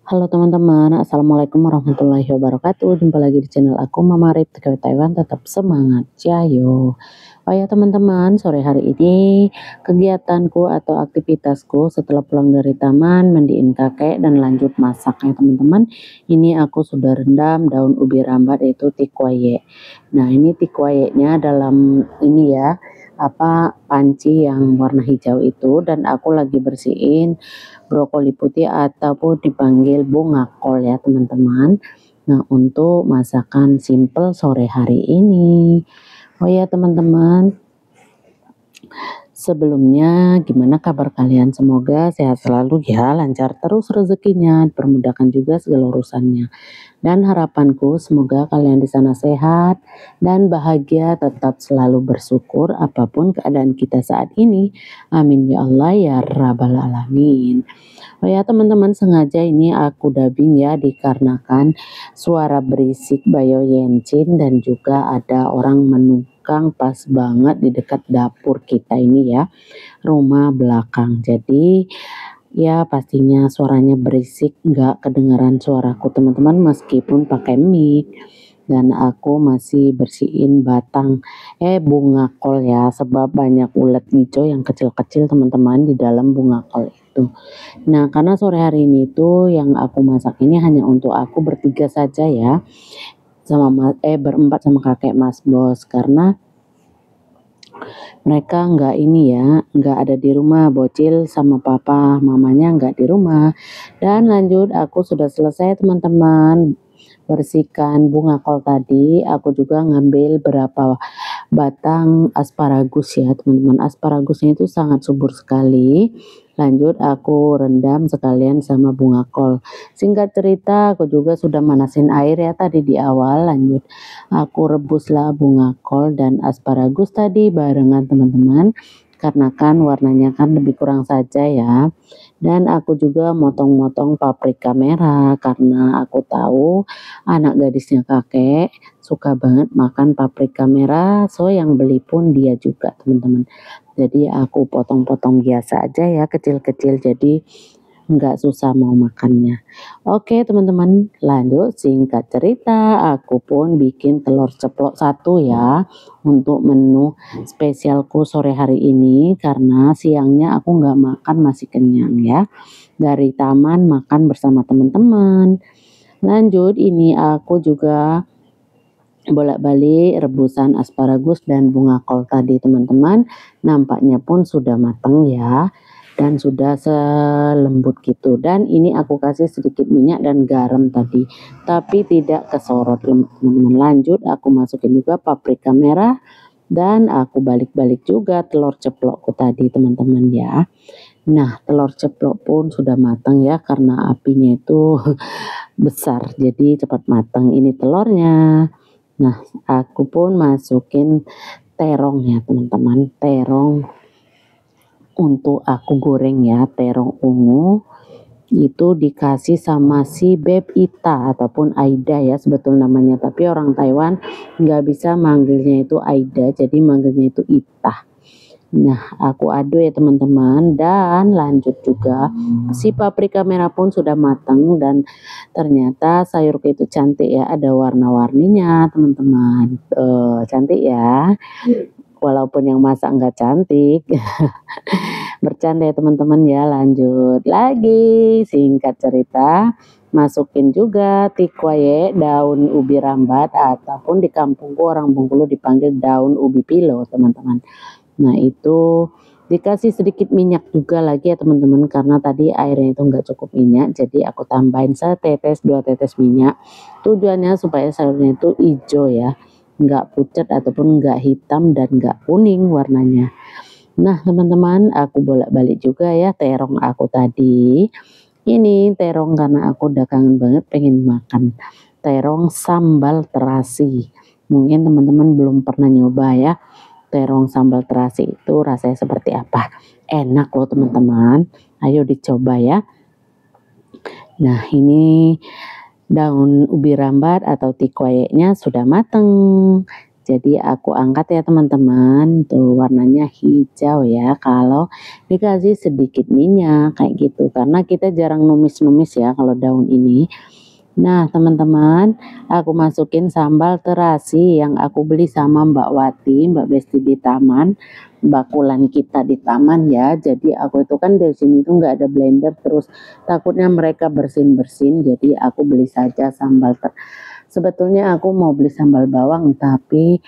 Halo teman-teman, Assalamualaikum warahmatullahi wabarakatuh. Jumpa lagi di channel aku, Mama Rip TKW Taiwan. Tetap semangat, jayo. Oh ya teman-teman, sore hari ini kegiatanku atau aktivitasku setelah pulang dari taman, mandiin kakek dan lanjut masak ya teman-teman. Ini aku sudah rendam daun ubi rambat, yaitu tikwaye. Nah ini tikwayenya dalam ini ya, panci yang warna hijau itu, dan aku lagi bersihin brokoli putih ataupun dipanggil bunga kol ya teman-teman. Nah untuk masakan simple sore hari ini. Oh ya teman-teman, sebelumnya gimana kabar kalian? Semoga sehat selalu ya, lancar terus rezekinya, dipermudahkan juga segala urusannya. Dan harapanku semoga kalian di sana sehat dan bahagia, tetap selalu bersyukur apapun keadaan kita saat ini. Amin ya Allah ya Rabbal Alamin. Oh ya teman-teman, sengaja ini aku dubbing ya dikarenakan suara berisik Bayo Yencin dan juga ada orang menukang pas banget di dekat dapur kita ini ya, rumah belakang. Jadi ya pastinya suaranya berisik, nggak kedengaran suaraku teman-teman meskipun pakai mic. Dan aku masih bersihin batang bunga kol ya, sebab banyak ulat hijau yang kecil-kecil teman-teman di dalam bunga kol itu. Nah karena sore hari ini tuh yang aku masak ini hanya untuk aku bertiga saja ya, sama berempat sama kakek Mas Bos, karena mereka nggak ada di rumah. Bocil sama papa mamanya nggak di rumah. Dan lanjut, aku sudah selesai teman-teman bersihkan bunga kol tadi. Aku juga ngambil berapa batang asparagus ya teman-teman. Asparagusnya itu sangat subur sekali. Lanjut aku rendam sekalian sama bunga kol. Singkat cerita, aku juga sudah manasin air ya tadi di awal. Lanjut aku rebuslah bunga kol dan asparagus tadi barengan teman-teman, karena kan warnanya kan lebih kurang saja ya. Dan aku juga motong-motong paprika merah karena aku tahu anak gadisnya kakek suka banget makan paprika merah, so yang beli pun dia juga teman-teman. Jadi aku potong-potong biasa aja ya, kecil-kecil, jadi nggak susah mau makannya. Oke teman-teman, lanjut singkat cerita, aku pun bikin telur ceplok satu ya untuk menu spesialku sore hari ini, karena siangnya aku nggak makan, masih kenyang ya. Dari taman makan bersama teman-teman. Lanjut ini aku juga bolak-balik rebusan asparagus dan bunga kol tadi teman-teman. Nampaknya pun sudah matang ya, dan sudah selembut gitu. Dan ini aku kasih sedikit minyak dan garam tadi, tapi tidak kesorot teman-teman. Lanjut aku masukin juga paprika merah dan aku balik-balik juga telur ceplokku tadi teman-teman ya. Nah telur ceplok pun sudah matang ya, karena apinya itu besar jadi cepat matang. Ini telurnya. Nah aku pun masukin terong ya teman-teman, terong untuk aku goreng ya, terong ungu itu dikasih sama si Beb Ita ataupun Aida ya sebetulnya namanya, tapi orang Taiwan nggak bisa manggilnya itu Aida, jadi manggilnya itu Ita. Nah aku aduk ya teman-teman, dan lanjut juga si paprika merah pun sudah matang, dan ternyata sayurku itu cantik ya, ada warna-warninya teman-teman. Cantik ya, walaupun yang masak nggak cantik. Bercanda ya teman-teman ya. Lanjut lagi, singkat cerita, masukin juga tikwaye, daun ubi rambat ataupun di kampungku orang Bengkulu dipanggil daun ubi pilo teman-teman. Nah itu dikasih sedikit minyak juga lagi ya teman-teman, karena tadi airnya itu nggak cukup minyak, jadi aku tambahin setetes 2 tetes minyak. Tujuannya supaya sayurnya itu hijau ya, nggak pucat ataupun nggak hitam dan nggak kuning warnanya. Nah teman-teman, aku bolak-balik juga ya terong aku tadi. Ini terong karena aku udah kangen banget pengen makan terong sambal terasi. Mungkin teman-teman belum pernah nyoba ya, terong sambal terasi itu rasanya seperti apa. Enak loh teman-teman, ayo dicoba ya. Nah ini daun ubi rambat atau tikwayeknya sudah mateng. Jadi aku angkat ya teman-teman, tuh warnanya hijau ya kalau dikasih sedikit minyak kayak gitu, karena kita jarang numis-numis ya kalau daun ini. Nah teman-teman, aku masukin sambal terasi yang aku beli sama Mbak Wati, Mbak Besti di taman, bakulan kita di taman ya. Jadi aku itu kan dari sini tuh nggak ada blender, terus takutnya mereka bersin-bersin, jadi aku beli saja sambal sebetulnya aku mau beli sambal bawang, tapi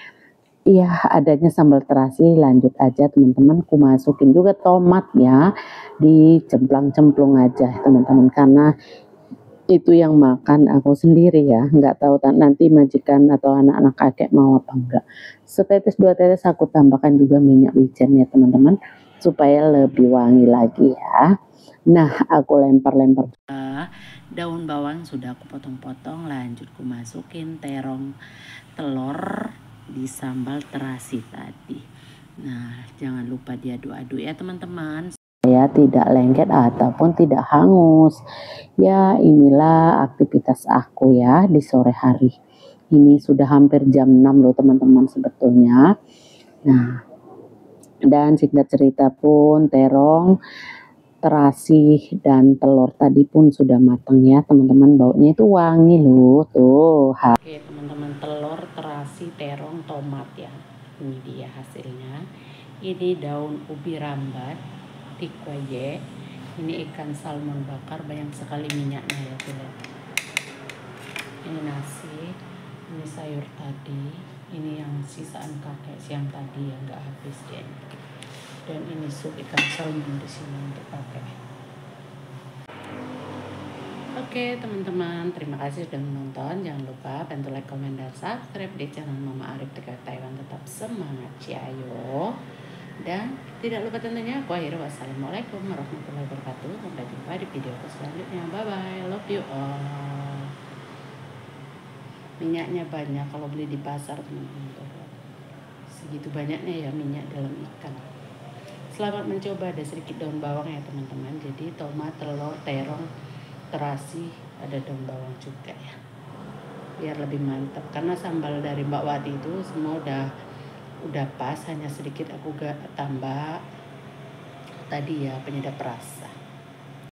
iya adanya sambal terasi, lanjut aja teman-teman. Ku masukin juga tomat ya, dicemplang-cemplung aja teman-teman, karena itu yang makan aku sendiri ya, nggak tahu nanti majikan atau anak-anak kakek mau apa enggak. Setetes dua tetes aku tambahkan juga minyak wijen ya teman-teman, supaya lebih wangi lagi ya. Nah aku lempar-lempar daun bawang sudah aku potong-potong, lanjut ku masukin terong telur di sambal terasi tadi. Nah jangan lupa diaduk-aduk ya teman-teman, ya tidak lengket ataupun tidak hangus. Ya inilah aktivitas aku ya di sore hari. Ini sudah hampir jam 6 loh teman-teman sebetulnya. Nah, dan singkat cerita pun terong, terasi dan telur tadi pun sudah matang ya teman-teman, baunya itu wangi loh tuh. Oke teman-teman, telur, terasi, terong, tomat ya. Ini dia hasilnya. Ini daun ubi rambat, tikwaye. Ini ikan salmon bakar, banyak sekali minyaknya ya lihat. Ini nasi, ini sayur tadi, ini yang sisaan kakek siang tadi yang nggak habis dia. Dan ini sup ikan salmon di sini untuk kakek. Oke teman-teman, terima kasih sudah menonton. Jangan lupa bantu like, komen, dan subscribe di channel Mama Arif dekat Taiwan. Tetap semangat ciayo. Dan tidak lupa tentunya aku akhiri wassalamualaikum warahmatullahi wabarakatuh. Sampai jumpa di video selanjutnya. Bye bye, love you all. Minyaknya banyak kalau beli di pasar teman-teman, segitu banyaknya ya minyak dalam ikan. Selamat mencoba. Ada sedikit daun bawang ya teman-teman, jadi tomat, telur, terong, terasi, ada daun bawang juga ya, biar lebih mantap. Karena sambal dari Mbak Wati itu semua udah pas, hanya sedikit aku gak tambah tadi ya penyedap rasa.